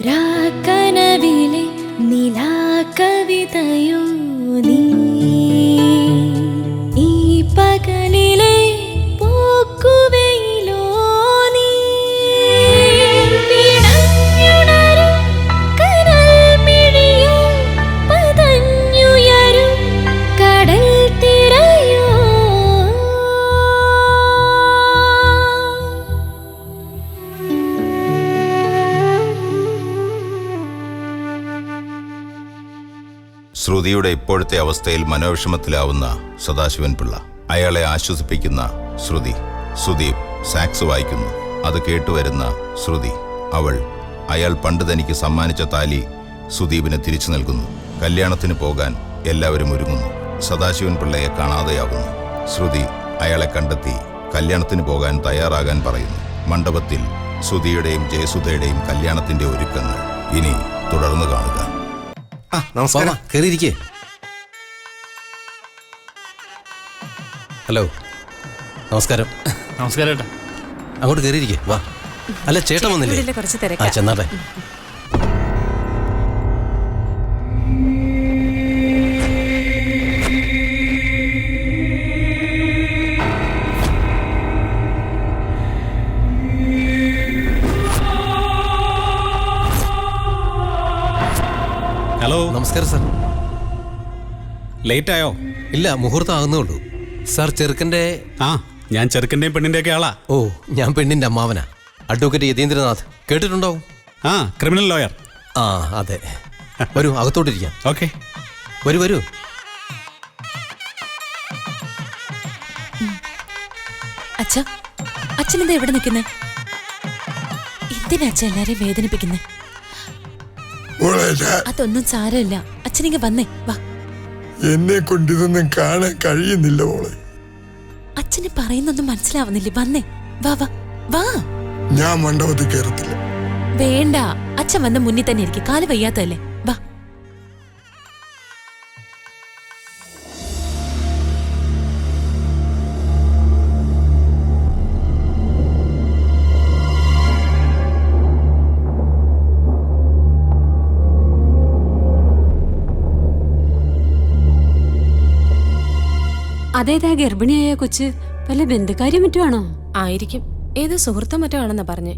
നിലാക്കനവിലെ നിലാകവിതയോ നീ ഈ പകലിലെ പോക്കുവെയിലോ നീ പിടഞ്ഞുണരും കനൽ മിഴിയോ പതഞ്ഞുയരും കടൽ തിരയോ ശ്രുതിയുടെ ഇപ്പോഴത്തെ അവസ്ഥയിൽ മനോവിഷമത്തിലാവുന്ന സദാശിവൻ പിള്ള. അയാളെ ആശ്വസിപ്പിക്കുന്ന ശ്രുതി. സുദീപ് സാക്സ് വായിക്കുന്നു. അത് കേട്ടുവരുന്ന ശ്രുതി. അയാൾ പണ്ട് തനിക്ക് സമ്മാനിച്ച താലി സുദീപിന് തിരിച്ചു നൽകുന്നു. കല്യാണത്തിന് പോകാൻ എല്ലാവരും ഒരുങ്ങുന്നു. സദാശിവൻ പിള്ളയെ കാണാതെയാവുന്നു. ശ്രുതി അയാളെ കണ്ടെത്തി കല്യാണത്തിന് പോകാൻ തയ്യാറാകാൻ പറയുന്നു. മണ്ഡപത്തിൽ സുധിയുടെയും ജയസുധയുടെയും കല്യാണത്തിന്റെ ഒരുക്കങ്ങൾ ഇനി തുടർന്ന് കാണുക. നമസ്കാരം. കേറിയിരിക്കേ. ഹലോ, നമസ്കാരം. നമസ്കാരം ഏട്ടാ. അങ്ങോട്ട് കേറിയിരിക്കേ. വാ. അല്ല, ചേട്ടൻ വന്നില്ലേ? ആ, ചെന്നാട്ടെ. ഹലോ. നമസ്കാരം സാർ. ലേറ്റ് ആയോ? ഇല്ല, മുഹൂർത്തം ആകുന്നേ ഉള്ളൂ സാർ. ചെറുക്കൻ്റെ ഞാൻ ചെറുക്കൻ്റെയും പെണ്ണിൻ്റെയൊക്കെ ആളാ. ഓ, ഞാൻ പെണ്ണിൻ്റെ അമ്മാവനാ. അഡ്വക്കേറ്റ് യതീന്ദ്രനാഥ്. കേട്ടിട്ടുണ്ടാവും. Criminal lawyer. അതെ. വരൂ, അകത്തോട്ടിരിക്കാം. ഓക്കെ, വരൂ. അച്ഛനെന്താ എവിടെ നിൽക്കുന്നേ? എന്തിനാ അച്ഛൻ എല്ലാരെയും വേദനിപ്പിക്കുന്നേ? അതൊന്നും സാരമില്ല. അച്ഛനിങ്ങ വന്നേ, വാ. എന്നെ കൊണ്ടിതൊന്നും കാണാൻ കഴിയുന്നില്ല മോളെ. അച്ഛന് പറയുന്നൊന്നും മനസ്സിലാവുന്നില്ലേ? വന്നേ, വാ വാ വാ. ഞാൻ മണ്ഡപത്തിൽ കയറത്തില്ല. വേണ്ട, അച്ഛൻ വന്ന് മുന്നിൽ തന്നെ ഇരിക്കും. കാല് വയ്യാത്തല്ലേ, വാ. അതേതാ ഗർഭിണിയായ കൊച്ച്? വല്ല ബന്ധുക്കാര്യം മറ്റുമാണോ? ആയിരിക്കും. ഏത് സുഹൃത്തം മറ്റോ ആണെന്നാ പറഞ്ഞേ.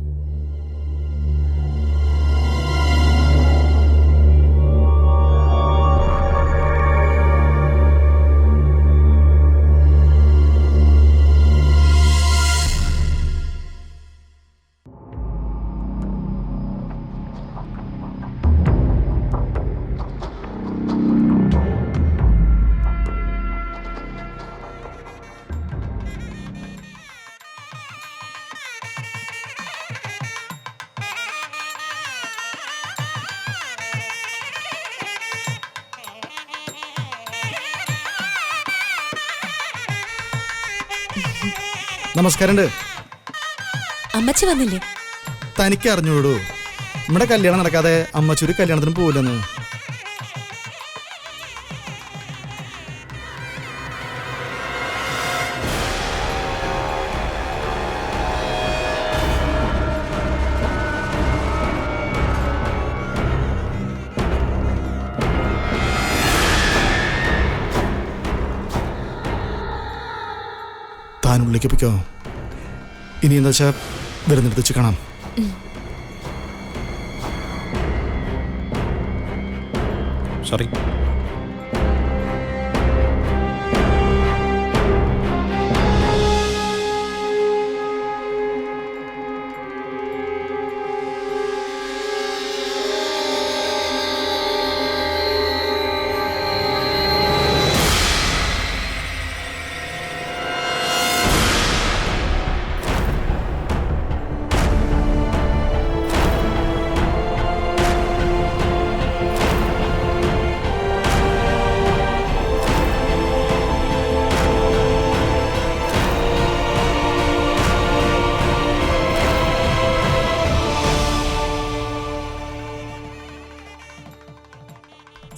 നമസ്കാരം. അമ്മച്ചി വന്നില്ലേ? തനിക്ക് അറിഞ്ഞോളൂ, നമ്മുടെ കല്യാണം നടക്കാതെ അമ്മച്ചൂര് കല്യാണത്തിന് പോവില്ലെന്ന്. താൻ ഉള്ളിലേക്ക് പൊയ്ക്കോ. ഇനി എന്താ വെച്ചാ വരുന്നിടത്ത് വെച്ച് കാണാം. സോറി.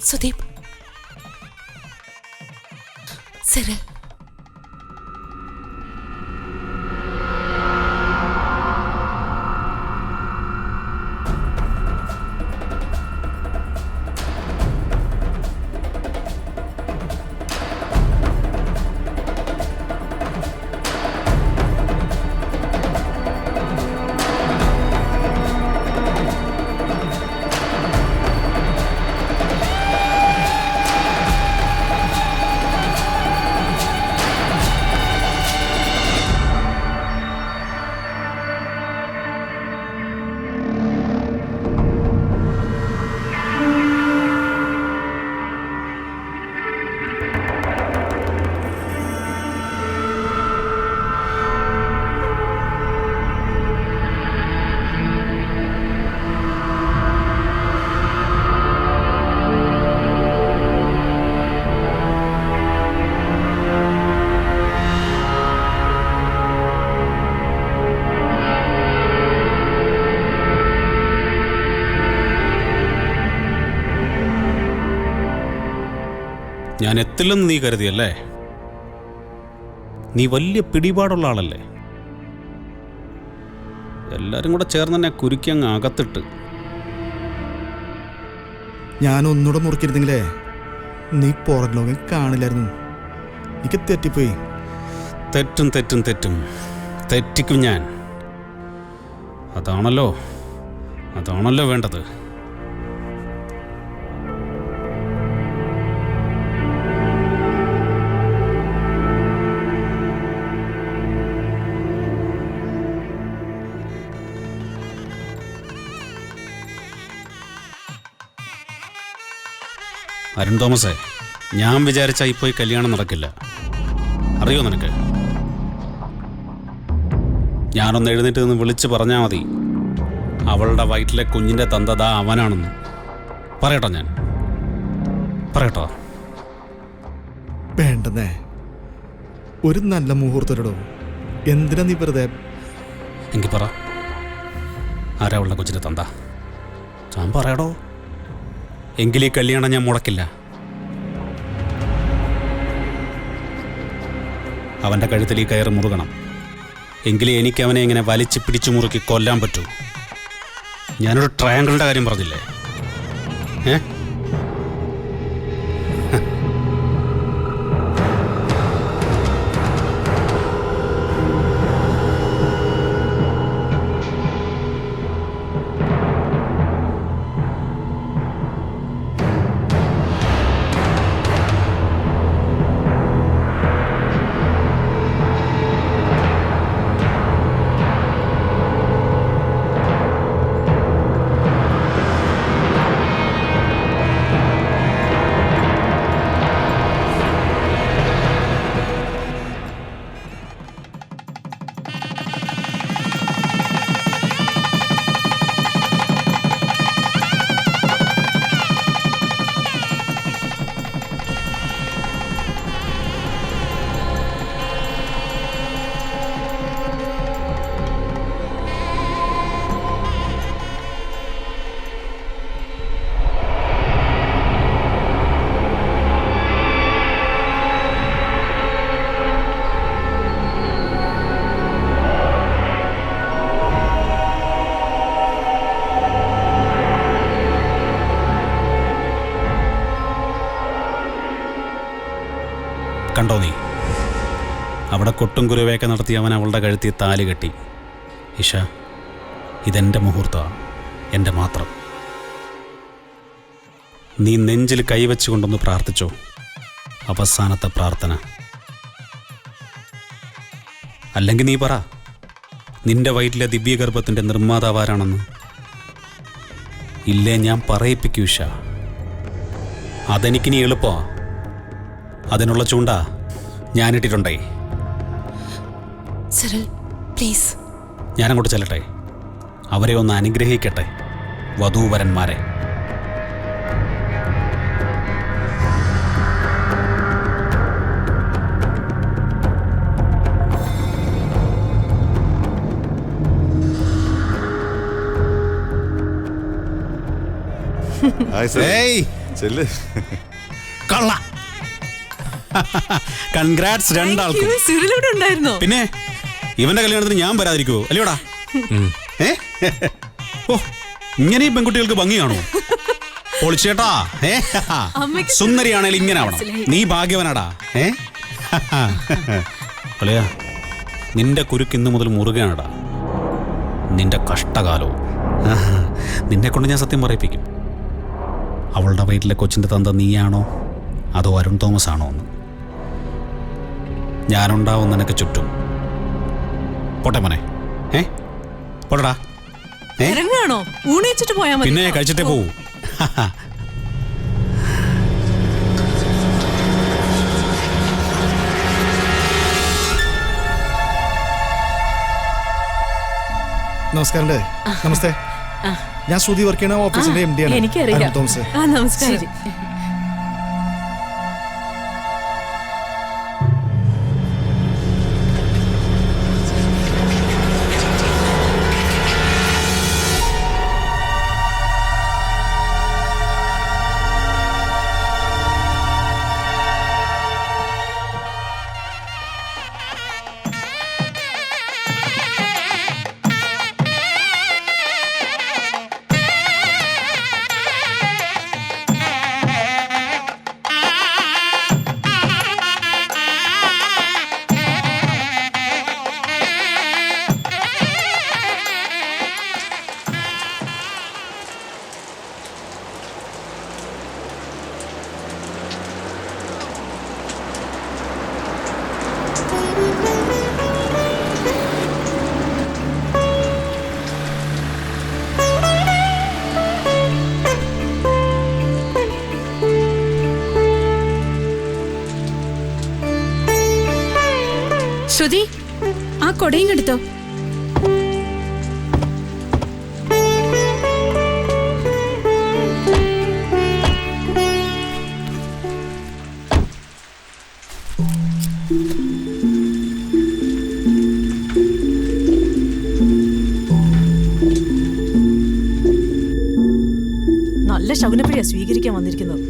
സുദീപ് സർ, ഞാൻ എത്തില്ലെന്ന് നീ കരുതിയല്ലേ? നീ വലിയ പിടിപാടുള്ള ആളല്ലേ? എല്ലാരും കൂടെ ചേർന്ന് തന്നെ കുരുക്കി അങ്ങ് അകത്തിട്ട്. ഞാൻ ഒന്നുകൂടെ മുറുക്കിയിരുന്നെങ്കിലേ നീ പുറം ലോകം കാണില്ലായിരുന്നു. എനിക്ക് തെറ്റിപ്പോയി. തെറ്റും തെറ്റിക്കും ഞാൻ. അതാണല്ലോ വേണ്ടത്. അരുൺ തോമസേ, ഞാൻ വിചാരിച്ച ഇപ്പോൾ ഈ കല്യാണം നടക്കില്ല. അറിയോ നിനക്ക്? ഞാനൊന്ന് എഴുന്നേറ്റ് നിന്ന് വിളിച്ച് പറഞ്ഞാൽ മതി, അവളുടെ വയറ്റിലെ കുഞ്ഞിൻ്റെ തന്തതാ അവനാണെന്ന്. പറയട്ടോ? ഞാൻ പറയട്ടോ? വേണ്ടെന്നേ, ഒരു നല്ല മുഹൂർത്തരടോ. എന്തിനാ നീ വെറുതെ? എങ്കിൽ പറ, ആരാ അവളുടെ കൊച്ചിൻ്റെ തന്ത? ഞാൻ പറയടോ. എങ്കിൽ ഈ കല്യാണം ഞാൻ മുടക്കില്ല. അവൻ്റെ കഴുത്തിൽ ഈ കയറ് മുറുകണം. എങ്കിലേ എനിക്ക് അവനെ ഇങ്ങനെ വലിച്ച് പിടിച്ചു മുറുക്കി കൊല്ലാൻ പറ്റൂ. ഞാനൊരു ട്രയാങ്കിളിൻ്റെ കാര്യം പറഞ്ഞില്ലേ? കണ്ടോ നീ? അവിടെ കൊട്ടും കുരുവയൊക്കെ നടത്തി അവൻ അവളുടെ കഴുത്തി താലി കെട്ടി. ഇഷ, ഇതെൻ്റെ മുഹൂർത്തമാണ്, എൻ്റെ മാത്രം. നീ നെഞ്ചിൽ കൈവച്ചുകൊണ്ടൊന്ന് പ്രാർത്ഥിച്ചോ, അവസാനത്തെ പ്രാർത്ഥന. അല്ലെങ്കിൽ നീ പറ, നിന്റെ വയറ്റിലെ ദിവ്യഗർഭത്തിൻ്റെ നിർമ്മാതാവാരാണെന്ന്. ഇല്ലേ, ഞാൻ പറയിപ്പിക്കൂ ഇഷ. അതെനിക്കിനി എളുപ്പമാണ്. അതിനുള്ള ചൂണ്ട ഞാനിട്ടിട്ടുണ്ടേ. സരൽ പ്ലീസ്. ഞാനങ്ങോട്ട് ചെല്ലട്ടെ, അവരെ ഒന്ന് അനുഗ്രഹിക്കട്ടെ, വധൂവരന്മാരെ. കള്ള കൺഗ്രാറ്റ്സ് രണ്ടാൾക്കും. പിന്നെ ഇവന്റെ കല്യാണത്തിന് ഞാൻ വരാതിരിക്കുവോ? അല്ലയോടാ? ഓ, ഇങ്ങനെ ഈ പെൺകുട്ടികൾക്ക് ഭംഗിയാണോ? പൊളിച്ചേട്ടാ. സുന്ദരിയാണേലും ഇങ്ങനെ ആവണം. നീ ഭാഗ്യവനാടാ. അളിയാ, നിന്റെ കുരുക്ക് ഇന്നു മുതൽ മുറുകയാണടാ. നിന്റെ കഷ്ടകാലവും. നിന്നെ കൊണ്ട് ഞാൻ സത്യം പറയിപ്പിക്കും. അവളുടെ വയറ്റിലെ കൊച്ചിൻ്റെ തന്ത നീയാണോ അതോ അരുൺ തോമസ് ആണോ എന്ന്. ഞാനുണ്ടാവും നിനക്ക് ചുറ്റും. പോട്ടെ മോനെ. പോട്ടടാ. പിന്നെ കഴിച്ചിട്ടേ പോവൂ. നമസ്കാരം. നമസ്തേ. ഞാൻ ശ്രുതി വർക്ക് ചെയ്യുന്ന ഓഫീസിന്റെ MD ആണ്. എനിക്കറിയാം. അരുൺ തോമസ്. നമസ്കാരം. ശ്രുതി ആ കൊടയും എടുത്തോ. നല്ല ശകുനപ്പിഴയാ സ്വീകരിക്കാൻ വന്നിരിക്കുന്നത്.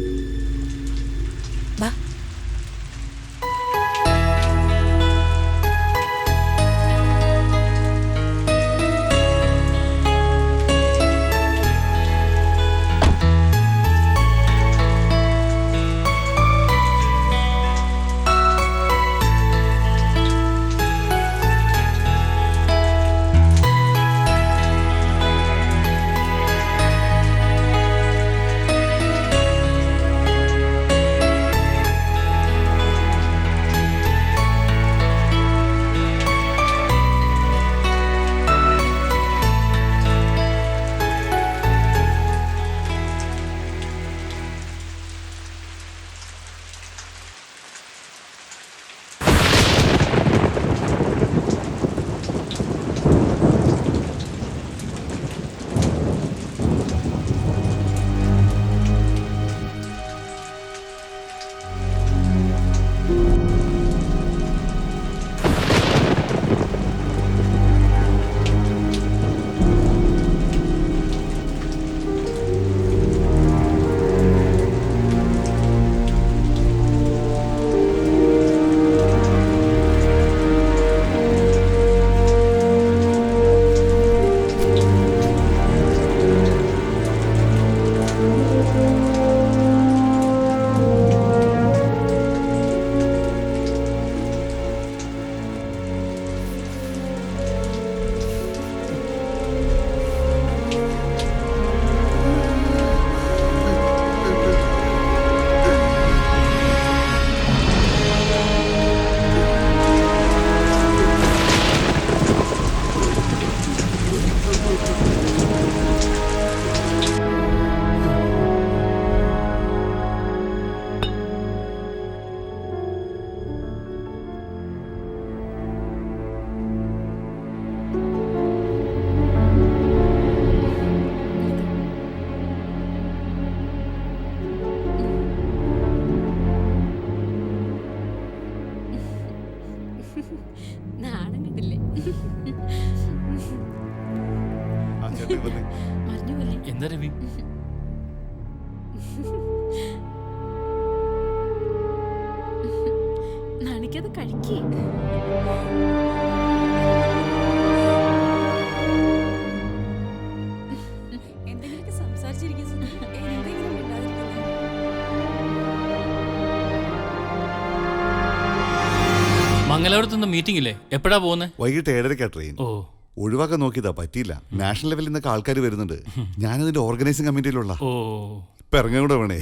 എന്താ രവി? നാണിക്കത് കഴിക്കേ. എന്തെങ്കിലുമൊക്കെ സംസാരിച്ചിരിക്കും. മംഗലാപുരത്തൊന്നും മീറ്റിംഗ് ഇല്ലേ? എപ്പോഴാ പോകുന്നത്? വൈകിട്ട് 7:30 ട്രെയിൻ. ഓ, ഒഴിവാക്കാൻ നോക്കിയതാ, പറ്റിയില്ല. നാഷണൽ ലെവലിൽ നിന്നൊക്കെ ആൾക്കാർ വരുന്നുണ്ട്. ഞാനതിന്റെ ഓർഗനൈസിംഗ് കമ്മിറ്റിയിലുള്ള. ഓ, ഇപ്പൊ ഇറങ്ങാൻ കൂടെ വേണേ.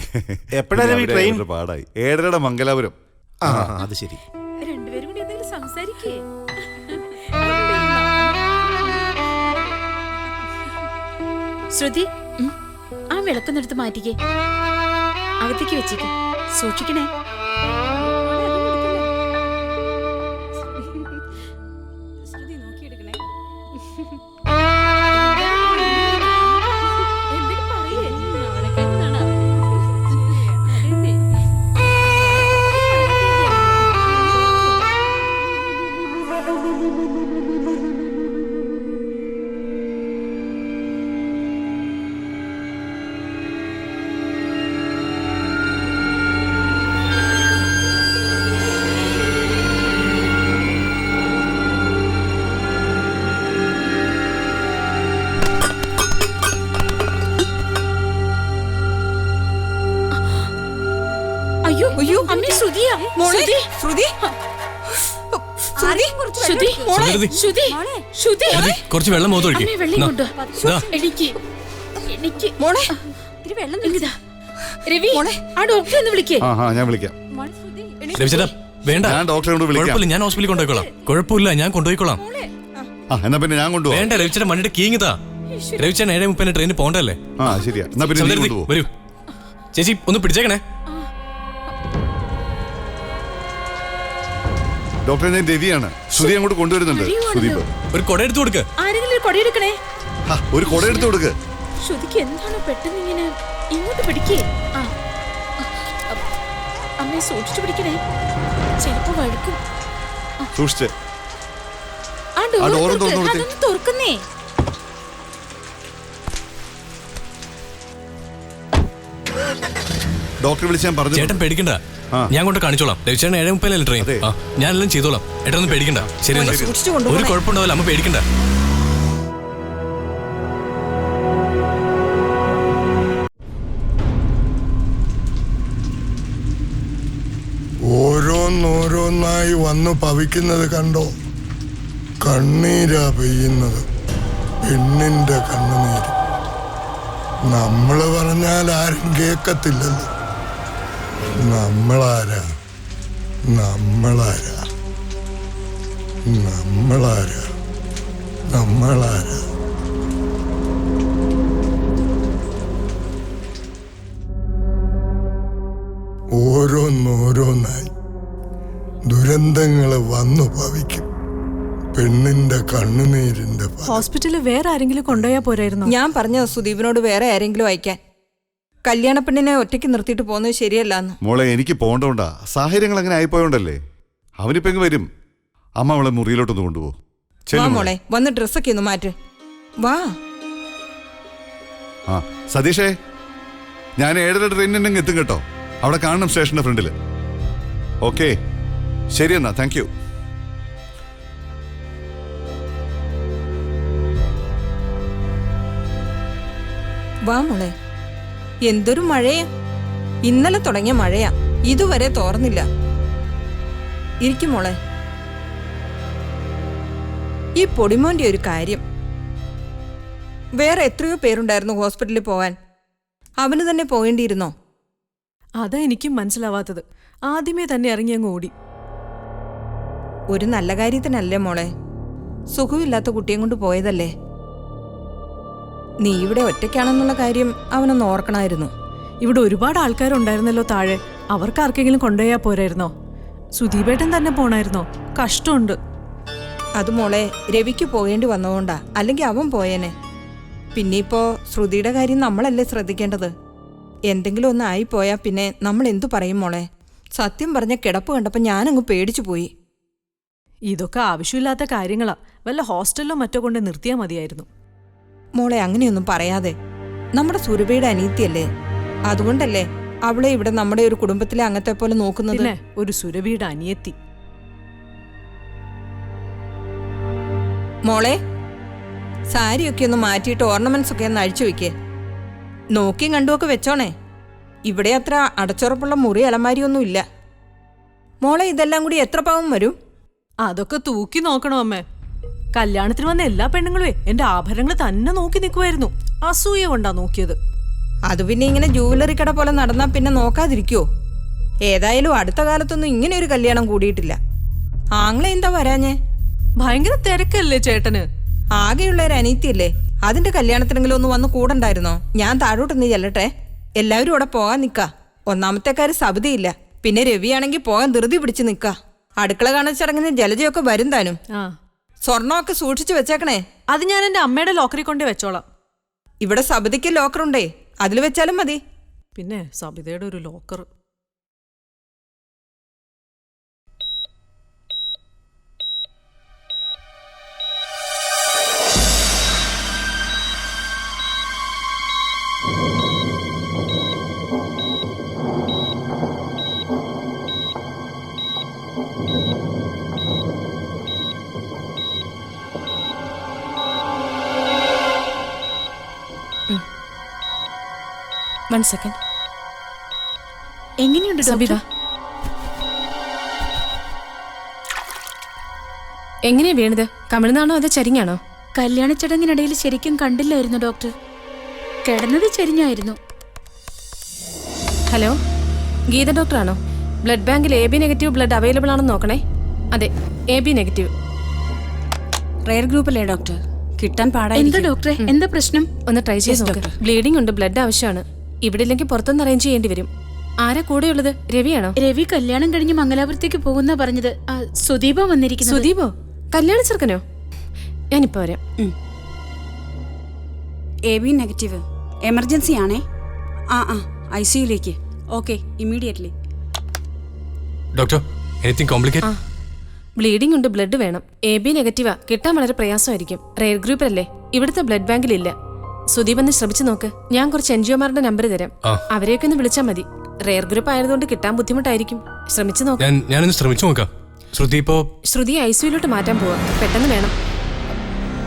എപ്പോഴാണ് ട്രെയിൻ? പാടായി. 7:30 മംഗലാപുരം. അത് ശരി. രണ്ടുപേരും കൂടി എന്തെങ്കിലും സംസാരിക്കേ. ശ്രുതി, ആ വിളക്കൊന്നെടുത്ത് മാറ്റിക്കേ. അകത്തേക്ക് വെച്ചേക്ക്. സൂക്ഷിക്കണേ. അയ്യോ അമ്മേ, ശ്രുതിയാ. ശ്രുതി, ശ്രുതി, ശ്രുതി, ശ്രുതി, ശ്രുതി. കുറച്ച് വെള്ളം മുഖത്ത് ഒഴിക്ക്. അമ്മേ, വെള്ളം കൊണ്ടോ. എനിക്ക് മോളെ ഇത്തിരി വെള്ളം നിൽക്കുതാ. രവി, ആ ഡോക്ടറെ ഒന്ന് വിളിക്കേ. ഞാൻ വിളിക്കാം. രവിചേട്ടാ, വേണ്ട, ഞാൻ ഡോക്ടറെ കൊണ്ട് വിളിക്കാം. കുഴപ്പമില്ല, ഞാൻ ഹോസ്പിറ്റലിൽ കൊണ്ടുപോയിക്കോളാം. കുഴപ്പമില്ല, ഞാൻ കൊണ്ടുപോയിക്കോളാം. എന്നാ പിന്നെ ഞാൻ കൊണ്ടുപോകാം. വേണ്ട, രവിചേട്ടൻ വണ്ടിയുടെ കീങ്ങിതാ. രവിചേട്ടൻ 7:30 ട്രെയിനിന് പോകണ്ടല്ലേ? ശരിയാ. എന്നാ പിന്നെ നീ കൊണ്ടുപോ. വരൂ ചേച്ചി, ഒന്ന് പിടിച്ചേക്കണേ. ഡോക്ടറെ ഞാൻ രവിയാണ്. ശ്രുതി അങ്ങോട്ട് കൊണ്ടുവരുന്നുണ്ട്. സുദീപ് ഒരു കൊട എടുത്തു കൊടുക്ക്. ആരെങ്കിലും ഒരു കൊടയെടുക്കണേ. ഒരു കൊട എടുത്തു കൊടുക്ക്. ശ്രുതിക്ക് എന്താണ് പെട്ടെന്ന് ഇങ്ങനെ? ഇങ്ങോട്ട് പിടിക്കേ. അമ്മയെ സൂക്ഷിച്ചു പിടിക്കണേ, ചിലപ്പോ വഴുക്കും. സൂക്ഷിച്ച്. ആ ഡോർ തുറക്കുന്നേ. ഡോക്ടറെ വിളിച്ച് ഞാൻ പറഞ്ഞു. ചേട്ടൻ പേടിക്കണ്ട, ഞാൻ കൊണ്ട് കാണിച്ചോളാം. രവിചേട്ടൻ 7:30 ട്രെയിൻ. ഞാനെല്ലാം ചെയ്തോളാം. ഏട്ടൊന്നും പേടിക്കണ്ട. ശരി, ഒരു കുഴപ്പമുണ്ടാവില്ല. അമ്മ പേടിക്കണ്ട. ഓരോന്നോരോന്നായി വന്നു പവിക്കുന്നത് കണ്ടോ? കണ്ണീരാ പെയ്യുന്നത്, പെണ്ണിന്റെ കണ്ണുനീര്. നമ്മള് പറഞ്ഞാൽ ആരും കേക്കത്തില്ലല്ലോ. നമ്മളാരാ നമ്മളാരാ നമ്മളാരാ നമ്മളാരാ? ഓരോന്നോരോന്നായി ദുരന്തങ്ങള് വന്നു ഭവിക്കും. പെണ്ണിന്റെ കണ്ണുനീരിന്റെ ഹോസ്പിറ്റലിൽ വേറെ ആരെങ്കിലും കൊണ്ടുപോയാ പോരായിരുന്നു? ഞാൻ പറഞ്ഞ സുദീപിനോട് വേറെ ആരെങ്കിലും അയക്കാൻ. കല്യാണ പെണ്ണിനെ ഒറ്റയ്ക്ക് നിർത്തിയിട്ട് പോകുന്നത് ശരിയല്ലാന്ന്. മോളെ, എനിക്ക് പോകണ്ടോണ്ടാ. സാഹചര്യങ്ങൾ അങ്ങനെ ആയിപ്പോയോണ്ടല്ലേ. അവനിപ്പോ വരും. അമ്മ അവളെ മുറിയിലോട്ടൊന്ന് കൊണ്ടുപോകും. വാ മോളെ, വന്ന് ഡ്രസ്സൊക്കെ ഒന്ന് മാറ്റ്. വാ. സതീഷേ, ഞാൻ 7:30 ട്രെയിനിന് എത്തും കേട്ടോ. അവിടെ കാണണം സ്റ്റേഷന്റെ ഫ്രണ്ടില്. ഓക്കെ, ശരി എന്നാ. Thank you. വാ മോളെ. എന്തൊരു മഴയാ! ഇന്നലെ തുടങ്ങിയ മഴയാ, ഇതുവരെ തോർന്നില്ല. ഇരിക്കും മോളെ. ഈ പൊടിമോന്റെ ഒരു കാര്യം. വേറെ എത്രയോ പേരുണ്ടായിരുന്നു ഹോസ്പിറ്റലിൽ പോവാൻ. അവന് തന്നെ പോകേണ്ടിയിരുന്നോ? അതാ എനിക്കും മനസ്സിലാവാത്തത്. ആദ്യമേ തന്നെ ഇറങ്ങി അങ്ങ് ഓടി. ഒരു നല്ല കാര്യത്തിനല്ലേ മോളെ? സുഖമില്ലാത്ത കുട്ടിയെ കൊണ്ട് പോയതല്ലേ. നീ ഇവിടെ ഒറ്റയ്ക്കാണെന്നുള്ള കാര്യം അവനൊന്ന് ഓർക്കണമായിരുന്നു. ഇവിടെ ഒരുപാട് ആൾക്കാരുണ്ടായിരുന്നല്ലോ താഴെ. അവർക്ക് ആർക്കെങ്കിലും കൊണ്ടുപോയാ പോരായിരുന്നോ? സുദീപേട്ടൻ തന്നെ പോണായിരുന്നോ? കഷ്ടമുണ്ട്. അത് മോളെ, രവിക്ക് പോകേണ്ടി വന്നതുകൊണ്ടാ, അല്ലെങ്കിൽ അവൻ പോയേനെ. പിന്നെ ഇപ്പോ ശ്രുതിയുടെ കാര്യം നമ്മളല്ലേ ശ്രദ്ധിക്കേണ്ടത്. എന്തെങ്കിലും ഒന്ന് ആയിപ്പോയാ പിന്നെ നമ്മൾ എന്തു പറയും മോളെ? സത്യം പറഞ്ഞ കിടപ്പ് കണ്ടപ്പോൾ ഞാനങ്ങ് പേടിച്ചു പോയി. ഇതൊക്കെ ആവശ്യമില്ലാത്ത കാര്യങ്ങളാ. വല്ല ഹോസ്റ്റലിലോ മറ്റോ കൊണ്ട് നിർത്തിയാൽ മതിയായിരുന്നു. മോളെ, അങ്ങനെയൊന്നും പറയാതെ. നമ്മുടെ സുരഭിയുടെ അനീതിയല്ലേ, അതുകൊണ്ടല്ലേ അവളെ ഇവിടെ നമ്മുടെ ഒരു കുടുംബത്തിലെ അംഗത്തെ പോലെ നോക്കുന്നത്. ഒരു സുരഭിയുടെ അനിയത്തി. മോളെ, സാരിയൊക്കെ ഒന്ന് മാറ്റിയിട്ട് ഓർണമെന്റ്സ് ഒക്കെ ഒന്ന് അഴിച്ചു വെക്കേ. നോക്കിയും കണ്ടുമൊക്കെ വെച്ചോണേ. ഇവിടെ അത്ര അടച്ചുറപ്പുള്ള മുറി അലമാരിയൊന്നും ഇല്ല. മോളെ, ഇതെല്ലാം കൂടി എത്ര പവൻ വരും? അതൊക്കെ തൂക്കി നോക്കണോ അമ്മേ? കല്യാണത്തിന് വന്ന എല്ലാ പെണ്ണുങ്ങളും എന്റെ ആഭരണങ്ങൾ തന്നെ നോക്കി നിൽക്കുമായിരുന്നു. അസൂയ കൊണ്ടാ നോക്കിയത്. അത് പിന്നെ ഇങ്ങനെ ജൂവലറി കട പോലെ നടന്നാ പിന്നെ നോക്കാതിരിക്കുവോ? ഏതായാലും അടുത്ത കാലത്തൊന്നും ഇങ്ങനെ ഒരു കല്യാണം കൂടിയിട്ടില്ല. ആങ്ങളെ എന്താ വരാഞ്ഞേ? ഭയങ്കര തിരക്കല്ലേ ചേട്ടന്? ആകെയുള്ള ഒരു അനീതിയല്ലേ, അതിന്റെ കല്യാണത്തിനെങ്കിലും ഒന്ന് വന്ന് കൂടണ്ടായിരുന്നോ? ഞാൻ താഴോട്ടൊന്ന് ചെല്ലട്ടെ. എല്ലാവരും ഇവിടെ പോകാൻ നിക്കാ. ഒന്നാമത്തെ കാര്യം സബിതയില്ല. പിന്നെ രവിയാണെങ്കിൽ പോകാൻ ധൃതി പിടിച്ച് നിക്കാ. അടുക്കള കാണുന്ന ചടങ്ങിന് ജലജയൊക്കെ വരും താനും. സ്വർണ്ണമൊക്കെ സൂക്ഷിച്ചു വെച്ചേക്കണേ. അത് ഞാൻ എന്റെ അമ്മയുടെ ലോക്കറിൽ കൊണ്ട് വെച്ചോളാം. ഇവിടെ സബിതയ്ക്ക് ലോക്കറുണ്ടേ, അതിൽ വെച്ചാലും മതി. പിന്നെ സബിതയുടെ ഒരു ലോക്കർ. One second. എങ്ങനെയുണ്ട് സബിത? എങ്ങനെയാ വീണത്? കമിഴ്ന്നാണോ അതോ ചരിഞ്ഞാണോ? കല്യാണ ചടങ്ങിനിടയിൽ ശരിക്കും കണ്ടില്ലായിരുന്നു ഡോക്ടർ. കിടന്നത് ചരിഞ്ഞായിരുന്നു. ഹലോ, ഗീത ഡോക്ടറാണോ? ബ്ലഡ് ബാങ്കിൽ AB നെഗറ്റീവ് ബ്ലഡ് അവൈലബിൾ ആണെന്ന് നോക്കണേ. അതെ, AB നെഗറ്റീവ്. റെയർ ഗ്രൂപ്പല്ലേ ഡോക്ടർ? കിട്ടാൻ പാടായി. എന്താ ഡോക്ടറെ, എന്താ പ്രശ്നം? ഒന്ന് ട്രൈ ചെയ്ത് നോക്ക്. ബ്ലീഡിംഗ് ഉണ്ട്, ബ്ലഡ് ആവശ്യമാണ്. ഇവിടെ ഇല്ലെങ്കിൽ പുറത്തൊന്ന് അറേഞ്ച് ചെയ്യേണ്ടി വരും. ആരാ കൂടെയുള്ളത്? രവിയാണോ? രവി കല്യാണം കഴിഞ്ഞ് മംഗലാപുരത്തേക്ക് പോകുന്ന പറഞ്ഞത്. സുദീപ വന്നിരിക്കുന്നു. സുദീപോ? കല്യാണ ചെറുക്കനോ? ഞാനിപ്പോ വരാം. AB നെഗറ്റീവ്, എമർജൻസി ആണേ. ICUലേക്ക്. Okay, immediately. Doctor, anything complicate? Bleeding ഉണ്ട്, ബ്ലഡ് വേണം. AB നെഗറ്റീവാ, കിട്ടാൻ വളരെ പ്രയാസമായിരിക്കും. റെയർ ഗ്രൂപ്പിലല്ലേ, ഇവിടുത്തെ ബ്ലഡ് ബാങ്കിലില്ല. സുദീപ് ഒന്ന് ശ്രമിച്ചു നോക്ക്. ഞാൻ കുറച്ച് NGOമാരുടെ നമ്പർ തരാം, അവരെയൊക്കെ ഒന്ന് വിളിച്ചാൽ മതി. റെയർ ഗ്രൂപ്പ് ആയതുകൊണ്ട് കിട്ടാൻ ബുദ്ധിമുട്ടായിരിക്കും. ശ്രമിച്ചു നോക്ക്. ഞാനൊന്ന് ശ്രമിച്ചു നോക്കാം. ശ്രുതി ICUലോട്ട് മാറ്റാൻ പോവാ, പെട്ടെന്ന് വേണം.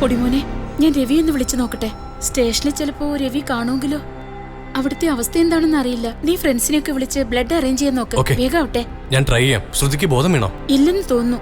പൊടിമോനെ, ഞാൻ രവി ഒന്ന് വിളിച്ചു നോക്കട്ടെ. സ്റ്റേഷനിൽ ചിലപ്പോ രവി കാണുമെങ്കിലോ? അവിടുത്തെ അവസ്ഥ എന്താണെന്ന് അറിയില്ല. നീ ഫ്രണ്ട്സിനെയൊക്കെ വിളിച്ച് ബ്ലഡ് അറേഞ്ച് ചെയ്യാൻ നോക്ക്. വേഗം ആവട്ടെ. ഞാൻ ട്രൈ ചെയ്യാം. ശ്രുതിക്ക് ബോധം വീണോ? ഇല്ലെന്ന് തോന്നുന്നു.